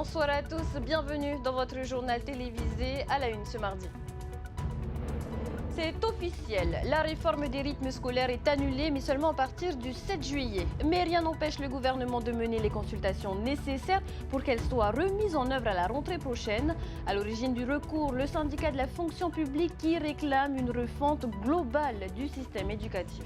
Bonsoir à tous, bienvenue dans votre journal télévisé à la une ce mardi. C'est officiel, la réforme des rythmes scolaires est annulée, mais seulement à partir du 7 juillet. Mais rien n'empêche le gouvernement de mener les consultations nécessaires pour qu'elles soient remises en œuvre à la rentrée prochaine. À l'origine du recours, le syndicat de la fonction publique qui réclame une refonte globale du système éducatif.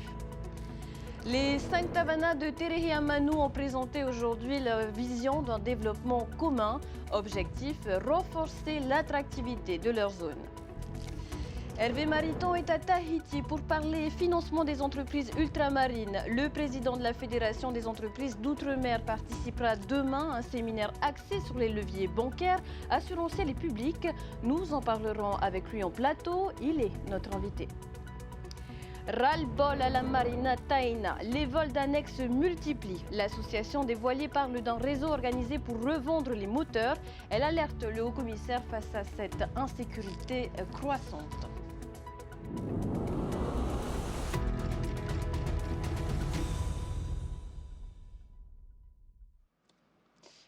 Les 5 Tavanas de Terehe Amanu ont présenté aujourd'hui leur vision d'un développement commun. Objectif, renforcer l'attractivité de leur zone. Hervé Mariton est à Tahiti pour parler financement des entreprises ultramarines. Le président de la Fédération des entreprises d'outre-mer participera demain à un séminaire axé sur les leviers bancaires, assurantiels et publics. Nous en parlerons avec lui en plateau. Il est notre invité. Ras-le-bol à la Marina Taina. Les vols d'annexes se multiplient. L'association des voiliers parle d'un réseau organisé pour revendre les moteurs. Elle alerte le haut-commissaire face à cette insécurité croissante.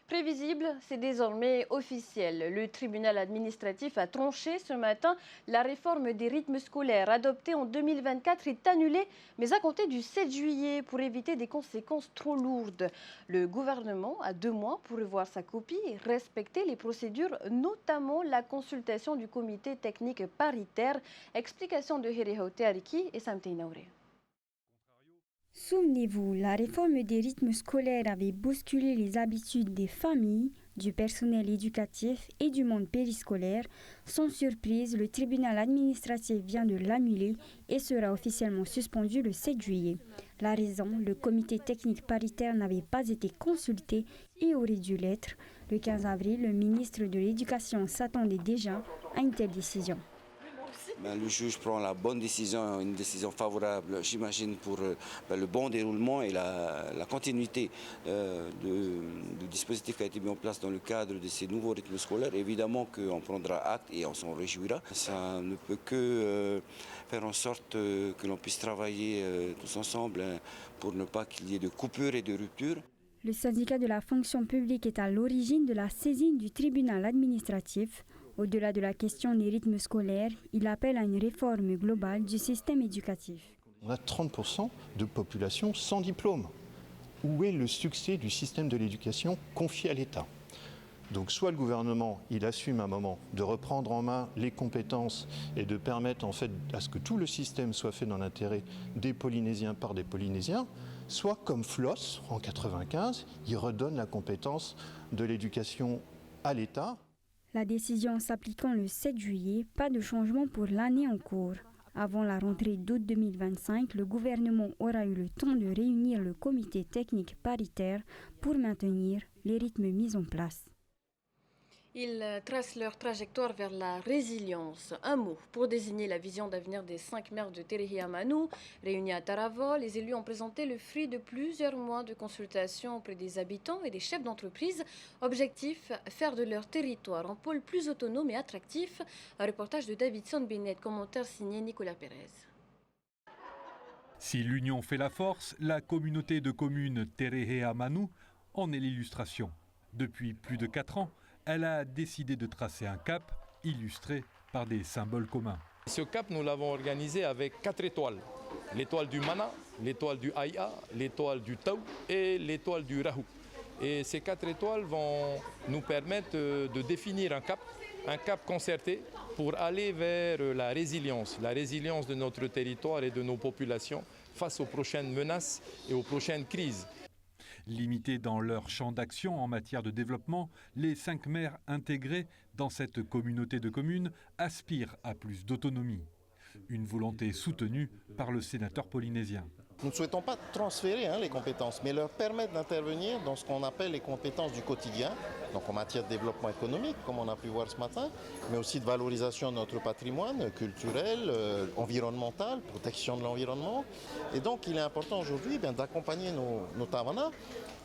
Prévisible, c'est désormais officiel. Le tribunal administratif a tranché ce matin. La réforme des rythmes scolaires adoptée en 2024 est annulée, mais à compter du 7 juillet pour éviter des conséquences trop lourdes. Le gouvernement a 2 mois pour revoir sa copie et respecter les procédures, notamment la consultation du comité technique paritaire. Explication de Herihote Ariki et Samtei Naure. Souvenez-vous, la réforme des rythmes scolaires avait bousculé les habitudes des familles, du personnel éducatif et du monde périscolaire. Sans surprise, le tribunal administratif vient de l'annuler et sera officiellement suspendu le 7 juillet. La raison, le comité technique paritaire n'avait pas été consulté et aurait dû l'être. Le 15 avril, le ministre de l'Éducation s'attendait déjà à une telle décision. Le juge prend la bonne décision, une décision favorable, j'imagine, pour le bon déroulement et la continuité du dispositif qui a été mis en place dans le cadre de ces nouveaux rythmes scolaires. Évidemment qu'on prendra acte et on s'en réjouira. Ça ne peut que faire en sorte que l'on puisse travailler tous ensemble pour ne pas qu'il y ait de coupures et de ruptures. Le syndicat de la fonction publique est à l'origine de la saisine du tribunal administratif. Au-delà de la question des rythmes scolaires, il appelle à une réforme globale du système éducatif. On a 30% de population sans diplôme. Où est le succès du système de l'éducation confié à l'État ? Donc soit le gouvernement, il assume un moment de reprendre en main les compétences et de permettre en fait à ce que tout le système soit fait dans l'intérêt des Polynésiens par des Polynésiens, soit comme Floss en 1995, il redonne la compétence de l'éducation à l'État. La décision s'appliquant le 7 juillet, pas de changement pour l'année en cours. Avant la rentrée d'août 2025, le gouvernement aura eu le temps de réunir le comité technique paritaire pour maintenir les rythmes mis en place. Ils tracent leur trajectoire vers la résilience. Un mot pour désigner la vision d'avenir des 5 maires de Terehe Amanu. Réunis à Taravao, les élus ont présenté le fruit de plusieurs mois de consultation auprès des habitants et des chefs d'entreprise. Objectif, faire de leur territoire un pôle plus autonome et attractif. Un reportage de Davidson Bennett, commentaire signé Nicolas Pérez. Si l'union fait la force, la communauté de communes Terehe Amanu en est l'illustration. Depuis plus de 4 ans, elle a décidé de tracer un cap illustré par des symboles communs. Ce cap, nous l'avons organisé avec 4 étoiles. L'étoile du Mana, l'étoile du Aïa, l'étoile du Tau et l'étoile du Rahu. Et ces 4 étoiles vont nous permettre de définir un cap concerté pour aller vers la résilience de notre territoire et de nos populations face aux prochaines menaces et aux prochaines crises. Limités dans leur champ d'action en matière de développement, les 5 maires intégrés dans cette communauté de communes aspirent à plus d'autonomie. Une volonté soutenue par le sénateur polynésien. Nous ne souhaitons pas transférer les compétences, mais leur permettre d'intervenir dans ce qu'on appelle les compétences du quotidien, donc en matière de développement économique, comme on a pu voir ce matin, mais aussi de valorisation de notre patrimoine culturel, environnemental, protection de l'environnement. Et donc il est important aujourd'hui d'accompagner nos Tavanas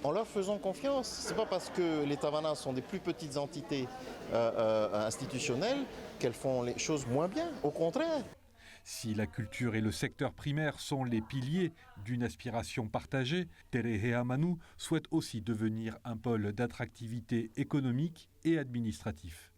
en leur faisant confiance. Ce n'est pas parce que les Tavanas sont des plus petites entités institutionnelles qu'elles font les choses moins bien, au contraire. Si la culture et le secteur primaire sont les piliers d'une aspiration partagée, Terehe Amanu souhaite aussi devenir un pôle d'attractivité économique et administratif.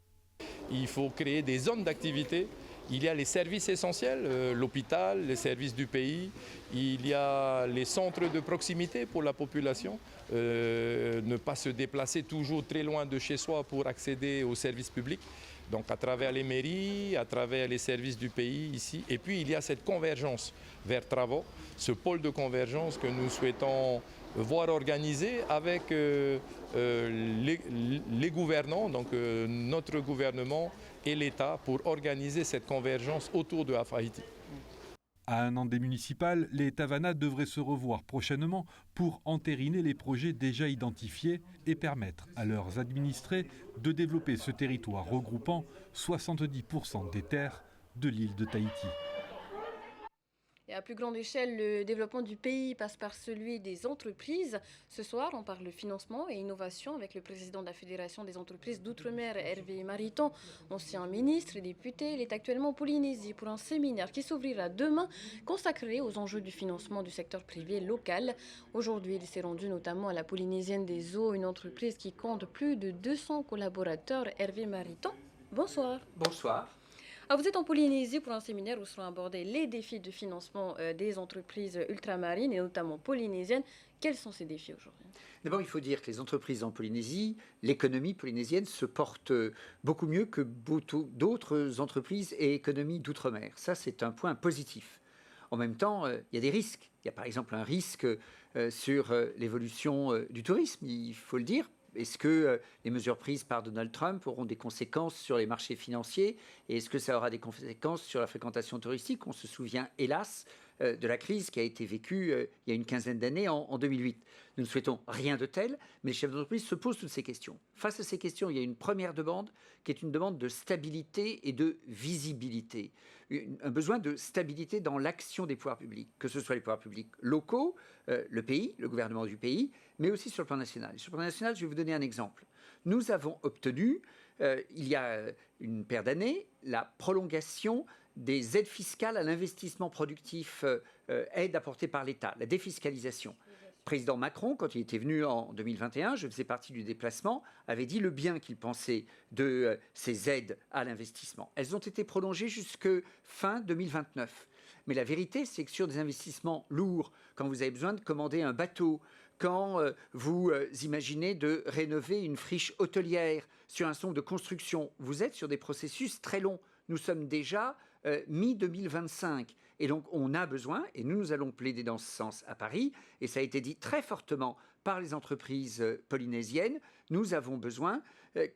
Il faut créer des zones d'activité. Il y a les services essentiels, l'hôpital, les services du pays. Il y a les centres de proximité pour la population. Ne pas se déplacer toujours très loin de chez soi pour accéder aux services publics. Donc à travers les mairies, à travers les services du pays ici. Et puis il y a cette convergence vers travaux, ce pôle de convergence que nous souhaitons voir organisé avec les gouvernants, donc notre gouvernement et l'État, pour organiser cette convergence autour de Afahiti. À un an des municipales, les Tavana devraient se revoir prochainement pour entériner les projets déjà identifiés et permettre à leurs administrés de développer ce territoire regroupant 70% des terres de l'île de Tahiti. Et à plus grande échelle, le développement du pays passe par celui des entreprises. Ce soir, on parle financement et innovation avec le président de la Fédération des entreprises d'outre-mer, Hervé Mariton, ancien ministre et député. Il est actuellement en Polynésie pour un séminaire qui s'ouvrira demain, consacré aux enjeux du financement du secteur privé local. Aujourd'hui, il s'est rendu notamment à la Polynésienne des Eaux, une entreprise qui compte plus de 200 collaborateurs. Hervé Mariton, bonsoir. Bonsoir. Alors vous êtes en Polynésie pour un séminaire où seront abordés les défis de financement des entreprises ultramarines et notamment polynésiennes. Quels sont ces défis aujourd'hui ? D'abord, il faut dire que les entreprises en Polynésie, l'économie polynésienne se porte beaucoup mieux que d'autres entreprises et économies d'outre-mer. Ça, c'est un point positif. En même temps, il y a des risques. Il y a par exemple un risque sur l'évolution du tourisme, il faut le dire. Est-ce que les mesures prises par Donald Trump auront des conséquences sur les marchés financiers et est-ce que ça aura des conséquences sur la fréquentation touristique ? On se souvient, hélas, de la crise qui a été vécue il y a une quinzaine d'années, en 2008. Nous ne souhaitons rien de tel, mais les chefs d'entreprise se posent toutes ces questions. Face à ces questions, il y a une première demande qui est une demande de stabilité et de visibilité. Un besoin de stabilité dans l'action des pouvoirs publics, que ce soit les pouvoirs publics locaux, le pays, le gouvernement du pays, mais aussi sur le plan national. Et sur le plan national, je vais vous donner un exemple. Nous avons obtenu, il y a une paire d'années, la prolongation des aides fiscales à l'investissement productif, aides apportées par l'État, la défiscalisation. Président Macron, quand il était venu en 2021, je faisais partie du déplacement, avait dit le bien qu'il pensait de ces aides à l'investissement. Elles ont été prolongées jusque fin 2029. Mais la vérité, c'est que sur des investissements lourds, quand vous avez besoin de commander un bateau, quand vous imaginez de rénover une friche hôtelière sur un centre de construction, vous êtes sur des processus très longs. Nous sommes déjà mi-2025. Et donc, on a besoin, et nous allons plaider dans ce sens à Paris, et ça a été dit très fortement par les entreprises polynésiennes, nous avons besoin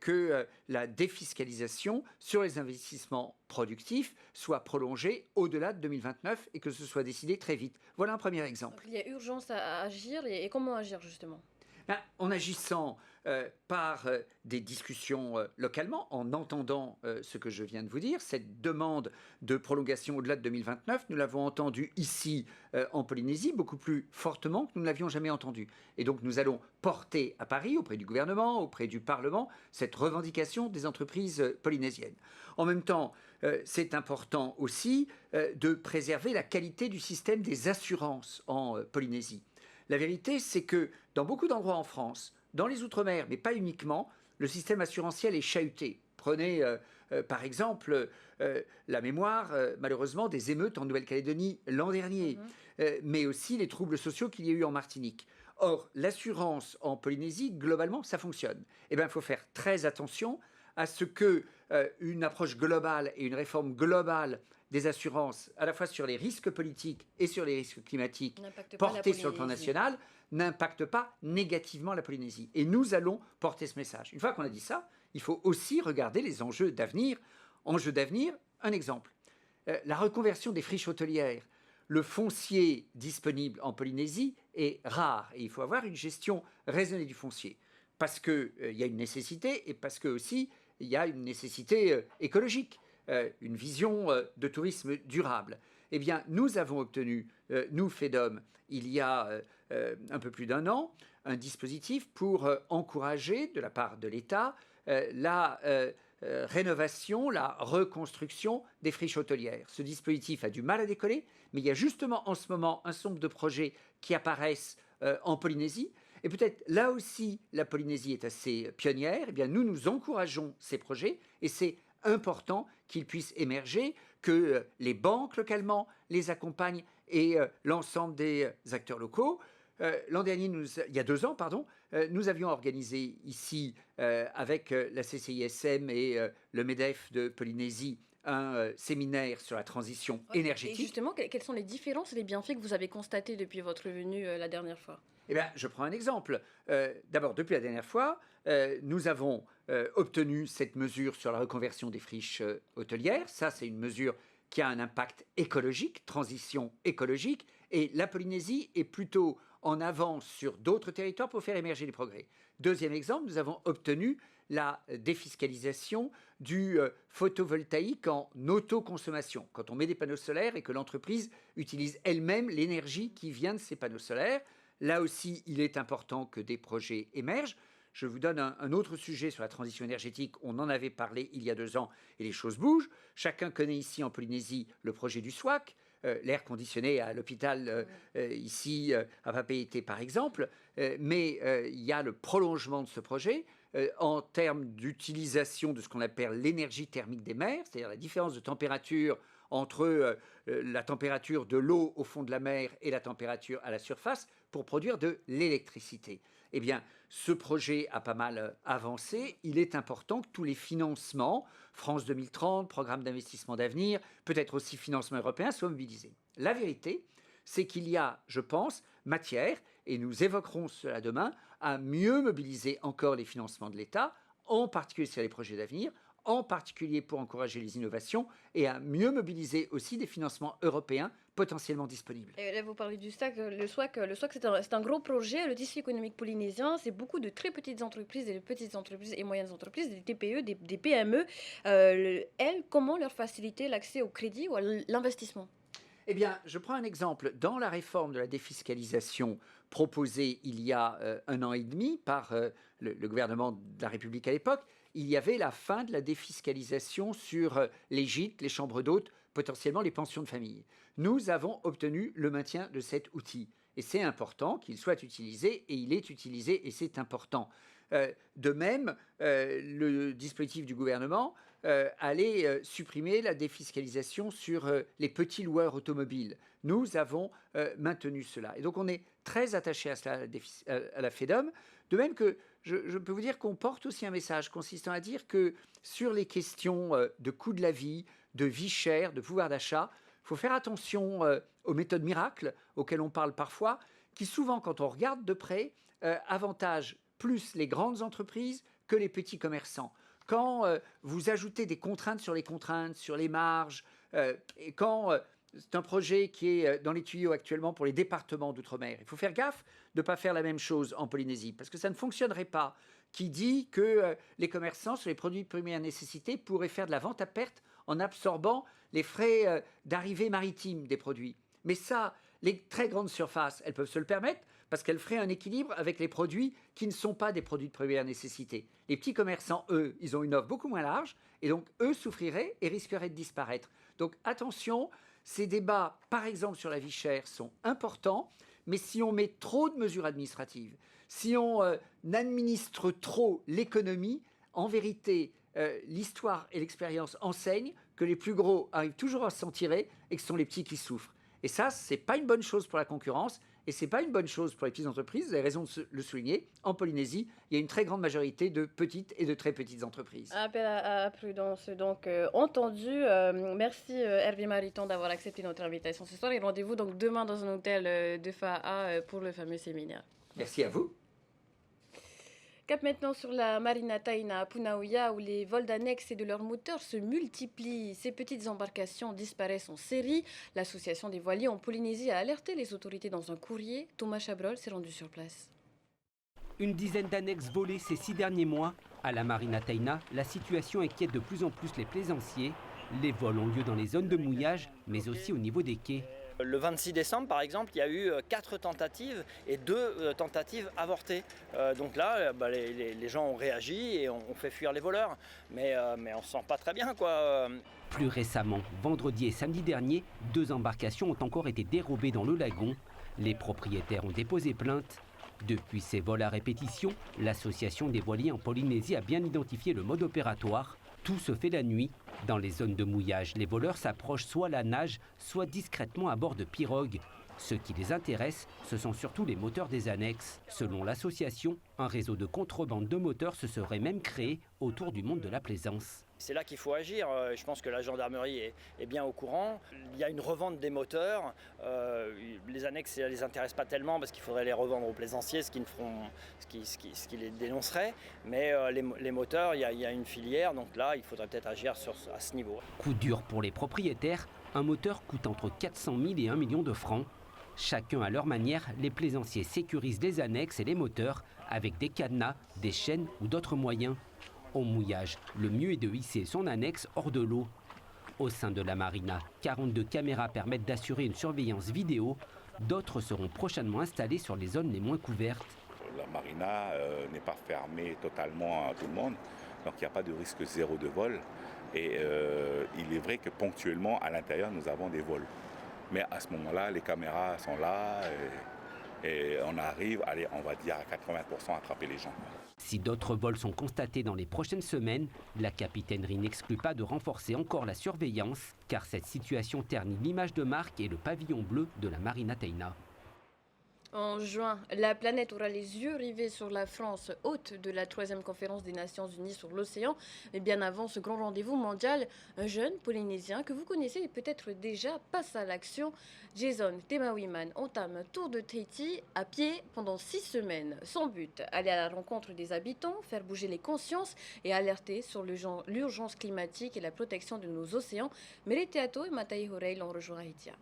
que la défiscalisation sur les investissements productifs soit prolongée au-delà de 2029 et que ce soit décidé très vite. Voilà un premier exemple. Donc, il y a urgence à agir et comment agir justement ? En agissant par des discussions localement, en entendant ce que je viens de vous dire, cette demande de prolongation au-delà de 2029, nous l'avons entendue ici en Polynésie beaucoup plus fortement que nous ne l'avions jamais entendue. Et donc nous allons porter à Paris, auprès du gouvernement, auprès du Parlement, cette revendication des entreprises polynésiennes. En même temps, c'est important aussi de préserver la qualité du système des assurances en Polynésie. La vérité, c'est que dans beaucoup d'endroits en France, dans les Outre-mer, mais pas uniquement, le système assurantiel est chahuté. Prenez par exemple la mémoire, malheureusement, des émeutes en Nouvelle-Calédonie l'an dernier, mais aussi les troubles sociaux qu'il y a eu en Martinique. Or, l'assurance en Polynésie, globalement, ça fonctionne. Eh bien, il faut faire très attention à ce qu'une approche globale et une réforme globale des assurances, à la fois sur les risques politiques et sur les risques climatiques portés sur le plan national, n'impactent pas négativement la Polynésie. Et nous allons porter ce message. Une fois qu'on a dit ça, il faut aussi regarder les enjeux d'avenir. Enjeux d'avenir, un exemple. La reconversion des friches hôtelières. Le foncier disponible en Polynésie est rare et il faut avoir une gestion raisonnée du foncier. Parce qu'il y a une nécessité et parce que aussi il y a une nécessité écologique. Une vision de tourisme durable. Eh bien, nous avons obtenu, nous, FEDOM, il y a un peu plus d'un an, un dispositif pour encourager, de la part de l'État, la rénovation, la reconstruction des friches hôtelières. Ce dispositif a du mal à décoller, mais il y a justement en ce moment un certain nombre de projets qui apparaissent en Polynésie. Et peut-être là aussi, la Polynésie est assez pionnière. Eh bien, nous encourageons ces projets et c'est important qu'ils puissent émerger, que les banques localement les accompagnent et l'ensemble des acteurs locaux. L'an dernier, il y a 2 ans, nous avions organisé ici, avec la CCISM et le MEDEF de Polynésie, un séminaire sur la transition énergétique. Et justement, quelles sont les différences et les bienfaits que vous avez constatés depuis votre venue la dernière fois? Eh bien, je prends un exemple. D'abord, depuis la dernière fois, nous avons obtenu cette mesure sur la reconversion des friches hôtelières. Ça, c'est une mesure qui a un impact écologique, transition écologique. Et la Polynésie est plutôt en avance sur d'autres territoires pour faire émerger les progrès. Deuxième exemple, nous avons obtenu la défiscalisation du photovoltaïque en autoconsommation. Quand on met des panneaux solaires et que l'entreprise utilise elle-même l'énergie qui vient de ces panneaux solaires, là aussi, il est important que des projets émergent. Je vous donne un autre sujet sur la transition énergétique. On en avait parlé il y a 2 ans et les choses bougent. Chacun connaît ici en Polynésie le projet du SWAC, l'air conditionné à l'hôpital ici à Papeete par exemple. Mais il y a le prolongement de ce projet en termes d'utilisation de ce qu'on appelle l'énergie thermique des mers, c'est-à-dire la différence de température entre la température de l'eau au fond de la mer et la température à la surface pour produire de l'électricité. Eh bien, ce projet a pas mal avancé. Il est important que tous les financements, France 2030, programme d'investissement d'avenir, peut-être aussi financement européen, soient mobilisés. La vérité, c'est qu'il y a, je pense, matière, et nous évoquerons cela demain, à mieux mobiliser encore les financements de l'État, en particulier sur les projets d'avenir, en particulier pour encourager les innovations et à mieux mobiliser aussi des financements européens potentiellement disponibles. Et là, vous parlez du SWAC. Le SWAC, c'est un gros projet. Le tissu économique polynésien, c'est beaucoup de très petites entreprises, des petites entreprises et moyennes entreprises, des TPE, des PME. Elles, comment leur faciliter l'accès au crédit ou à l'investissement? Eh bien, je prends un exemple. Dans la réforme de la défiscalisation proposée il y a 1 an et demi par le gouvernement de la République à l'époque, il y avait la fin de la défiscalisation sur les gîtes, les chambres d'hôtes, potentiellement les pensions de famille. Nous avons obtenu le maintien de cet outil. Et c'est important qu'il soit utilisé, et il est utilisé, et c'est important. De même, le dispositif du gouvernement allait supprimer la défiscalisation sur les petits loueurs automobiles. Nous avons maintenu cela. Et donc on est très attaché à cela, à la FEDOM. De même que je peux vous dire qu'on porte aussi un message consistant à dire que sur les questions de coût de la vie, de vie chère, de pouvoir d'achat, il faut faire attention aux méthodes miracles auxquelles on parle parfois, qui souvent, quand on regarde de près, avantagent plus les grandes entreprises que les petits commerçants. Quand vous ajoutez des contraintes, sur les marges, et quand c'est un projet qui est dans les tuyaux actuellement pour les départements d'outre-mer, il faut faire gaffe de ne pas faire la même chose en Polynésie, parce que ça ne fonctionnerait pas. Qui dit que les commerçants sur les produits de première nécessité pourraient faire de la vente à perte en absorbant les frais d'arrivée maritime des produits. Mais ça, les très grandes surfaces, elles peuvent se le permettre parce qu'elles feraient un équilibre avec les produits qui ne sont pas des produits de première nécessité. Les petits commerçants, eux, ils ont une offre beaucoup moins large et donc eux souffriraient et risqueraient de disparaître. Donc attention, ces débats, par exemple sur la vie chère, sont importants, mais si on met trop de mesures administratives, si on administre trop l'économie, en vérité, l'histoire et l'expérience enseignent que les plus gros arrivent toujours à s'en tirer et que ce sont les petits qui souffrent. Et ça, ce n'est pas une bonne chose pour la concurrence et ce n'est pas une bonne chose pour les petites entreprises. Vous avez raison de le souligner. En Polynésie, il y a une très grande majorité de petites et de très petites entreprises. Appel à prudence, donc entendu. Merci Hervé Mariton d'avoir accepté notre invitation ce soir et rendez-vous donc demain dans un hôtel de Fa'a pour le fameux séminaire. Merci à vous. Cap maintenant sur la Marina Taina à Punaouia où les vols d'annexes et de leurs moteurs se multiplient. Ces petites embarcations disparaissent en série. L'association des voiliers en Polynésie a alerté les autorités dans un courrier. Thomas Chabrol s'est rendu sur place. Une dizaine d'annexes volées ces 6 derniers mois. À la Marina Taina, la situation inquiète de plus en plus les plaisanciers. Les vols ont lieu dans les zones de mouillage, mais aussi au niveau des quais. Le 26 décembre, par exemple, il y a eu 4 tentatives et 2 tentatives avortées. Donc là, les gens ont réagi et ont fait fuir les voleurs. Mais on se sent pas très bien, quoi. Plus récemment, vendredi et samedi dernier, 2 embarcations ont encore été dérobées dans le lagon. Les propriétaires ont déposé plainte. Depuis ces vols à répétition, l'association des voiliers en Polynésie a bien identifié le mode opératoire. Tout se fait la nuit. Dans les zones de mouillage, les voleurs s'approchent soit à la nage, soit discrètement à bord de pirogues. Ce qui les intéresse, ce sont surtout les moteurs des annexes. Selon l'association, un réseau de contrebande de moteurs se serait même créé autour du monde de la plaisance. C'est là qu'il faut agir. Je pense que la gendarmerie est bien au courant. Il y a une revente des moteurs. Les annexes, ça ne les intéresse pas tellement parce qu'il faudrait les revendre aux plaisanciers, ce qui les dénoncerait. Mais les moteurs, il y a une filière. Donc là, il faudrait peut-être agir à ce niveau. Coup dur pour les propriétaires. Un moteur coûte entre 400 000 et 1 million de francs. Chacun à leur manière, les plaisanciers sécurisent les annexes et les moteurs avec des cadenas, des chaînes ou d'autres moyens. Au mouillage, le mieux est de hisser son annexe hors de l'eau. Au sein de la marina, 42 caméras permettent d'assurer une surveillance vidéo. D'autres seront prochainement installées sur les zones les moins couvertes. La marina n'est pas fermée totalement à tout le monde, donc il n'y a pas de risque zéro de vol. Et il est vrai que ponctuellement, à l'intérieur, nous avons des vols. Mais à ce moment-là, les caméras sont là et on arrive, allez, on va dire à 80% à attraper les gens. Si d'autres vols sont constatés dans les prochaines semaines, la capitainerie n'exclut pas de renforcer encore la surveillance, car cette situation ternit l'image de marque et le pavillon bleu de la Marina Teina. En juin, la planète aura les yeux rivés sur la France, hôte de la 3e conférence des Nations Unies sur l'océan. Et bien avant ce grand rendez-vous mondial, un jeune Polynésien que vous connaissez peut-être déjà passe à l'action. Jason Temawiman entame un tour de Tahiti à pied pendant 6 semaines. Son but, aller à la rencontre des habitants, faire bouger les consciences et alerter sur l'urgence climatique et la protection de nos océans. Meriteato et Matai Horei l'ont rejoint à Haïtia.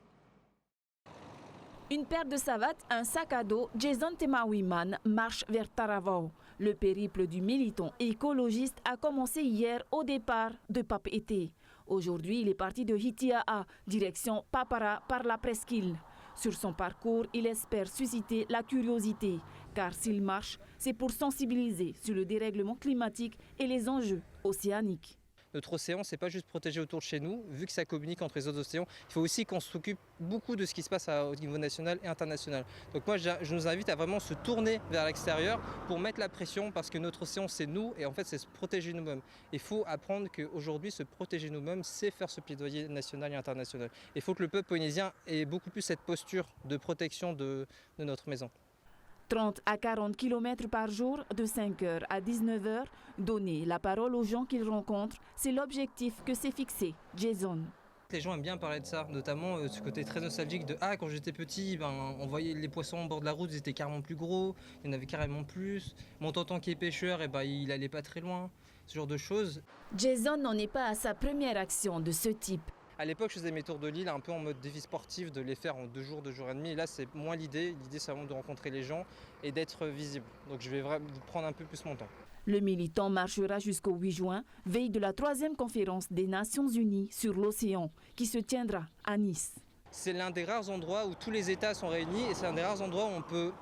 Une paire de savates, un sac à dos, Jason Temawiman marche vers Taravao. Le périple du militant écologiste a commencé hier au départ de Papeete. Aujourd'hui, il est parti de Hitia'a, direction Papara par la presqu'île. Sur son parcours, il espère susciter la curiosité, car s'il marche, c'est pour sensibiliser sur le dérèglement climatique et les enjeux océaniques. Notre océan, c'est pas juste protégé autour de chez nous, vu que ça communique entre les autres océans. Il faut aussi qu'on s'occupe beaucoup de ce qui se passe au niveau national et international. Donc moi, je nous invite à vraiment se tourner vers l'extérieur pour mettre la pression, parce que notre océan, c'est nous, et en fait, c'est se protéger nous-mêmes. Il faut apprendre qu'aujourd'hui, se protéger nous-mêmes, c'est faire ce plaidoyer national et international. Il faut que le peuple polynésien ait beaucoup plus cette posture de protection de notre maison. 30 à 40 km par jour, de 5h à 19h, donner la parole aux gens qu'ils rencontrent, c'est l'objectif que s'est fixé Jason. Les gens aiment bien parler de ça, notamment ce côté très nostalgique de « Ah, quand j'étais petit, on voyait les poissons au bord de la route, ils étaient carrément plus gros, il y en avait carrément plus. Mon tonton qui est pêcheur, il n'allait pas très loin. » Ce genre de choses. Jason n'en est pas à sa première action de ce type. À l'époque, je faisais mes tours de l'île un peu en mode défi sportif, de les faire en 2 jours, 2 jours et demi. Et là, c'est moins l'idée. L'idée, c'est vraiment de rencontrer les gens et d'être visible. Donc, je vais vraiment prendre un peu plus mon temps. Le militant marchera jusqu'au 8 juin, veille de la 3e conférence des Nations Unies sur l'océan, qui se tiendra à Nice. C'est l'un des rares endroits où tous les États sont réunis et c'est un des rares endroits où on peut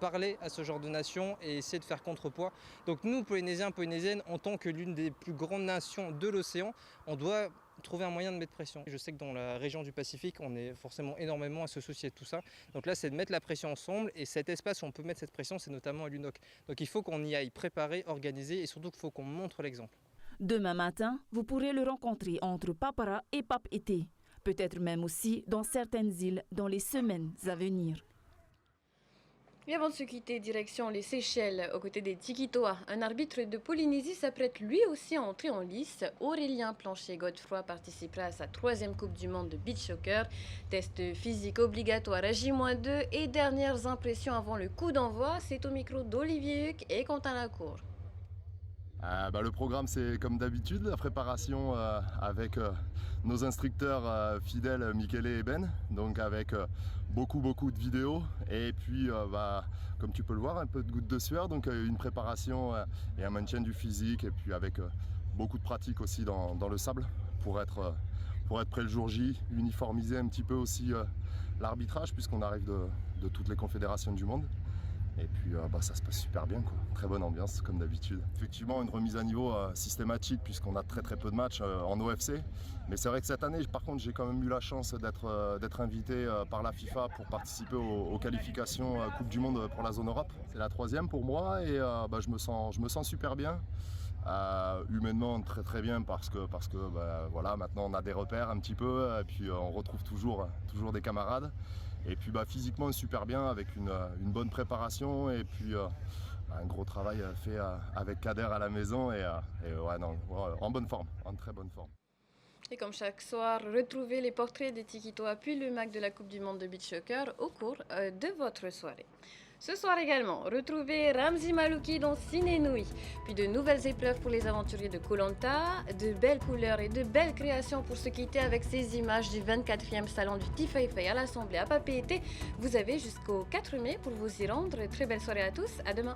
parler à ce genre de nations et essayer de faire contrepoids. Donc nous, Polynésiens, Polynésiennes, en tant que l'une des plus grandes nations de l'océan, on doit trouver un moyen de mettre pression. Je sais que dans la région du Pacifique, on est forcément énormément à se soucier de tout ça. Donc là, c'est de mettre la pression ensemble et cet espace où on peut mettre cette pression, c'est notamment à l'UNOC. Donc il faut qu'on y aille préparer, organiser et surtout qu'il faut qu'on montre l'exemple. Demain matin, vous pourrez le rencontrer entre Papara et Papeete. Peut-être même aussi dans certaines îles dans les semaines à venir. Et avant de se quitter, direction les Seychelles, aux côtés des Tikitoa, un arbitre de Polynésie s'apprête lui aussi à entrer en lice. Aurélien Plancher-Godefroy participera à sa 3e Coupe du Monde de beach soccer. Test physique obligatoire à J-2 et dernières impressions avant le coup d'envoi. C'est au micro d'Olivier Huc et Quentin Lacour. Le programme, c'est comme d'habitude, la préparation avec nos instructeurs fidèles Michele et Ben, donc avec beaucoup de vidéos et puis comme tu peux le voir, un peu de gouttes de sueur, donc une préparation et un maintien du physique et puis avec beaucoup de pratique aussi dans le sable pour être pour être prêt le jour J, uniformiser un petit peu aussi l'arbitrage puisqu'on arrive de toutes les confédérations du monde. Et puis ça se passe super bien, quoi. Très bonne ambiance comme d'habitude. Effectivement une remise à niveau systématique puisqu'on a très peu de matchs en OFC. Mais c'est vrai que cette année par contre j'ai quand même eu la chance d'être invité par la FIFA pour participer aux qualifications Coupe du Monde pour la zone Europe. C'est la 3e pour moi et je me sens super bien. Humainement très bien parce que voilà, maintenant on a des repères un petit peu et puis on retrouve toujours des camarades. Et puis physiquement super bien avec une bonne préparation et puis un gros travail fait avec Kader à la maison et en bonne forme, en très bonne forme. Et comme chaque soir, retrouvez les portraits des Tikitois puis le MAC de la Coupe du Monde de Beach Soccer au cours de votre soirée. Ce soir également, retrouvez Ramzi Malouki dans Ciné Nouilles, puis de nouvelles épreuves pour les aventuriers de Koh Lanta, de belles couleurs et de belles créations pour se quitter avec ces images du 24e salon du Tifeifei à l'Assemblée à Papeete. Vous avez jusqu'au 4 mai pour vous y rendre. Très belle soirée à tous, à demain.